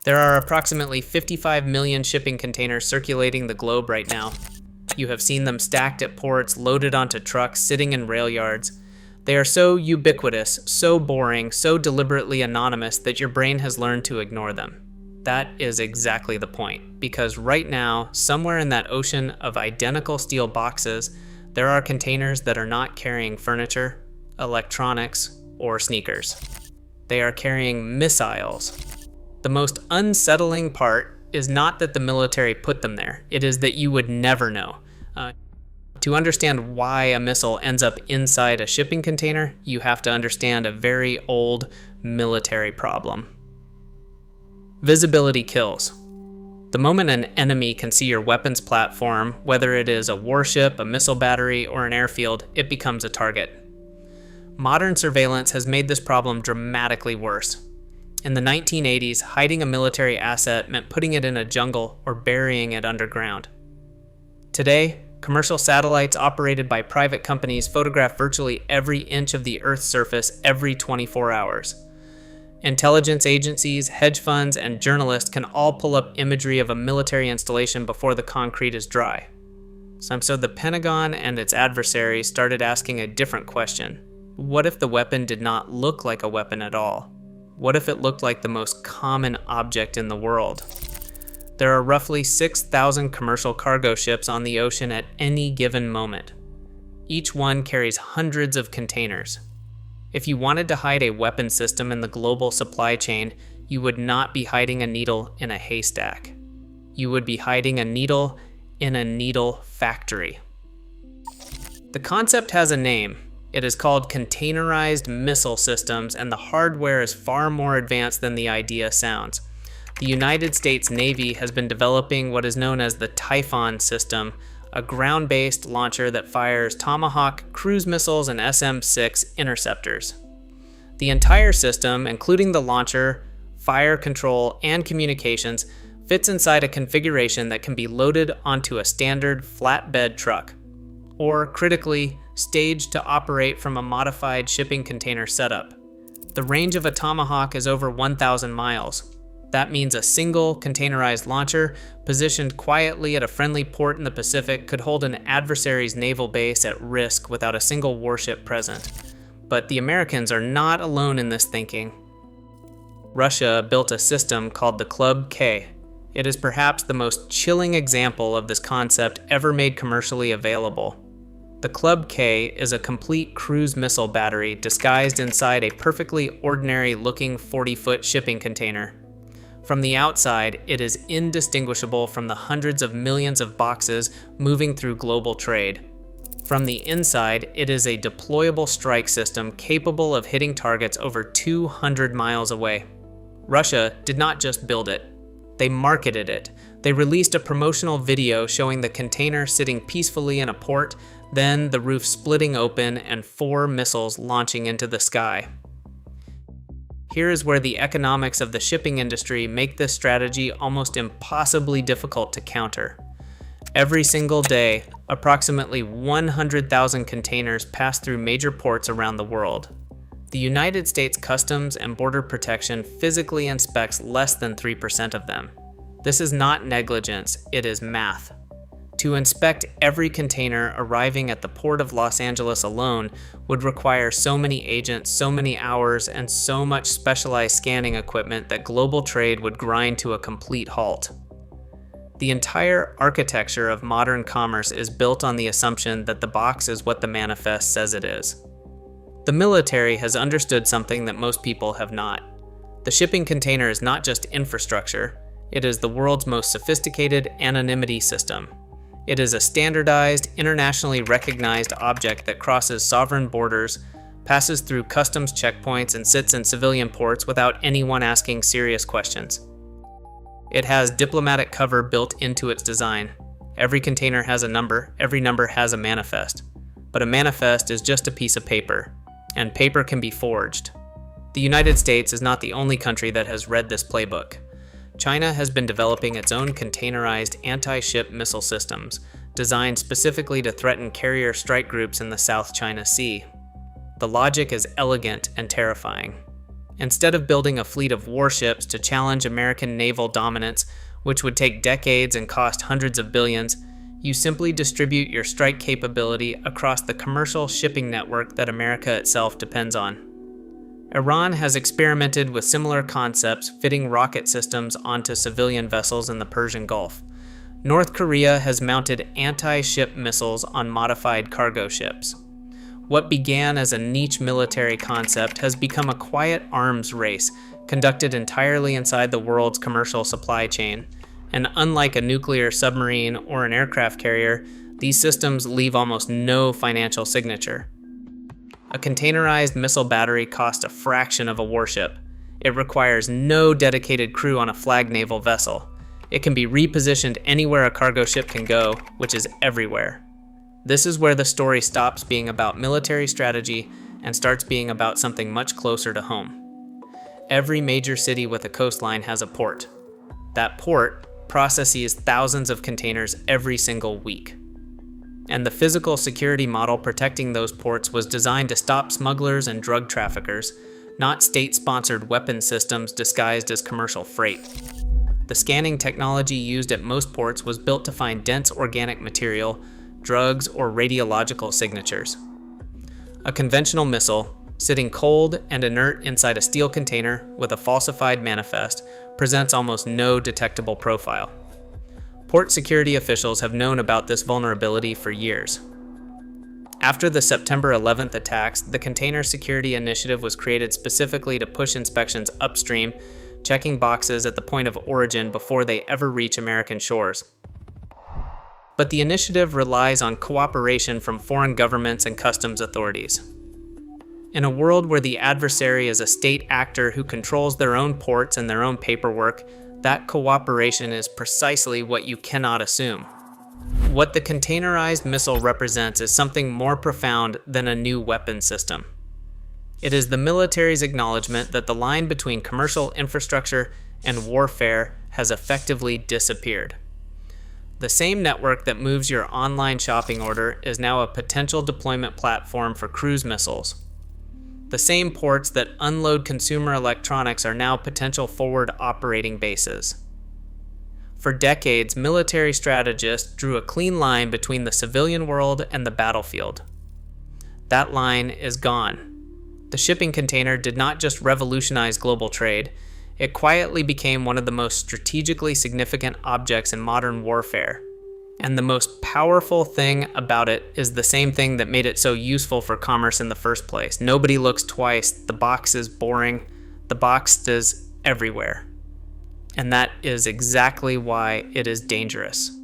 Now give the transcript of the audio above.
There are approximately 55 million shipping containers circulating the globe right now. You have seen them stacked at ports, loaded onto trucks, sitting in rail yards. They are so ubiquitous, so boring, so deliberately anonymous that your brain has learned to ignore them. That is exactly the point, because right now, somewhere in that ocean of identical steel boxes, there are containers that are not carrying furniture, electronics, or sneakers. They are carrying missiles. The most unsettling part is not that the military put them there, it is that you would never know. To understand why a missile ends up inside a shipping container, you have to understand a very old military problem. Visibility kills. The moment an enemy can see your weapons platform, whether it is a warship, a missile battery, or an airfield, it becomes a target. Modern surveillance has made this problem dramatically worse. In the 1980s, hiding a military asset meant putting it in a jungle or burying it underground. Today, commercial satellites operated by private companies photograph virtually every inch of the Earth's surface every 24 hours. Intelligence agencies, hedge funds, and journalists can all pull up imagery of a military installation before the concrete is dry. So the Pentagon and its adversaries started asking a different question. What if the weapon did not look like a weapon at all? What if it looked like the most common object in the world? There are roughly 6,000 commercial cargo ships on the ocean at any given moment. Each one carries hundreds of containers. If you wanted to hide a weapon system in the global supply chain, you would not be hiding a needle in a haystack. You would be hiding a needle in a needle factory. The concept has a name. It is called Containerized Missile Systems, and the hardware is far more advanced than the idea sounds. The United States Navy has been developing what is known as the Typhon system, a ground-based launcher that fires Tomahawk cruise missiles and SM-6 interceptors. The entire system, including the launcher, fire control, and communications, fits inside a configuration that can be loaded onto a standard flatbed truck, or critically, staged to operate from a modified shipping container setup. The range of a Tomahawk is over 1,000 miles. That means a single containerized launcher positioned quietly at a friendly port in the Pacific could hold an adversary's naval base at risk without a single warship present. But the Americans are not alone in this thinking. Russia built a system called the Club K. It is perhaps the most chilling example of this concept ever made commercially available. The Club K is a complete cruise missile battery disguised inside a perfectly ordinary-looking 40-foot shipping container. From the outside, it is indistinguishable from the hundreds of millions of boxes moving through global trade. From the inside, it is a deployable strike system capable of hitting targets over 200 miles away. Russia did not just build it. They marketed it. They released a promotional video showing the container sitting peacefully in a port, then the roof splitting open and 4 missiles launching into the sky. Here is where the economics of the shipping industry make this strategy almost impossibly difficult to counter. Every single day, approximately 100,000 containers pass through major ports around the world. The United States Customs and Border Protection physically inspects less than 3% of them. This is not negligence, it is math. To inspect every container arriving at the Port of Los Angeles alone would require so many agents, so many hours, and so much specialized scanning equipment that global trade would grind to a complete halt. The entire architecture of modern commerce is built on the assumption that the box is what the manifest says it is. The military has understood something that most people have not. The shipping container is not just infrastructure, it is the world's most sophisticated anonymity system. It is a standardized, internationally recognized object that crosses sovereign borders, passes through customs checkpoints, and sits in civilian ports without anyone asking serious questions. It has diplomatic cover built into its design. Every container has a number, every number has a manifest. But a manifest is just a piece of paper, and paper can be forged. The United States is not the only country that has read this playbook. China has been developing its own containerized anti-ship missile systems, designed specifically to threaten carrier strike groups in the South China Sea. The logic is elegant and terrifying. Instead of building a fleet of warships to challenge American naval dominance, which would take decades and cost hundreds of billions, you simply distribute your strike capability across the commercial shipping network that America itself depends on. Iran has experimented with similar concepts, fitting rocket systems onto civilian vessels in the Persian Gulf. North Korea has mounted anti-ship missiles on modified cargo ships. What began as a niche military concept has become a quiet arms race conducted entirely inside the world's commercial supply chain. And unlike a nuclear submarine or an aircraft carrier, these systems leave almost no financial signature. A containerized missile battery costs a fraction of a warship. It requires no dedicated crew on a flag naval vessel. It can be repositioned anywhere a cargo ship can go, which is everywhere. This is where the story stops being about military strategy and starts being about something much closer to home. Every major city with a coastline has a port. That port processes thousands of containers every single week. And the physical security model protecting those ports was designed to stop smugglers and drug traffickers, not state-sponsored weapon systems disguised as commercial freight. The scanning technology used at most ports was built to find dense organic material, drugs, or radiological signatures. A conventional missile, sitting cold and inert inside a steel container with a falsified manifest, presents almost no detectable profile. Port security officials have known about this vulnerability for years. After the September 11th attacks, the Container Security Initiative was created specifically to push inspections upstream, checking boxes at the point of origin before they ever reach American shores. But the initiative relies on cooperation from foreign governments and customs authorities. In a world where the adversary is a state actor who controls their own ports and their own paperwork, that cooperation is precisely what you cannot assume. What the containerized missile represents is something more profound than a new weapon system. It is the military's acknowledgement that the line between commercial infrastructure and warfare has effectively disappeared. The same network that moves your online shopping order is now a potential deployment platform for cruise missiles. The same ports that unload consumer electronics are now potential forward operating bases. For decades, military strategists drew a clean line between the civilian world and the battlefield. That line is gone. The shipping container did not just revolutionize global trade, it quietly became one of the most strategically significant objects in modern warfare. And the most powerful thing about it is the same thing that made it so useful for commerce in the first place. Nobody looks twice. The box is boring. The box is everywhere. And that is exactly why it is dangerous.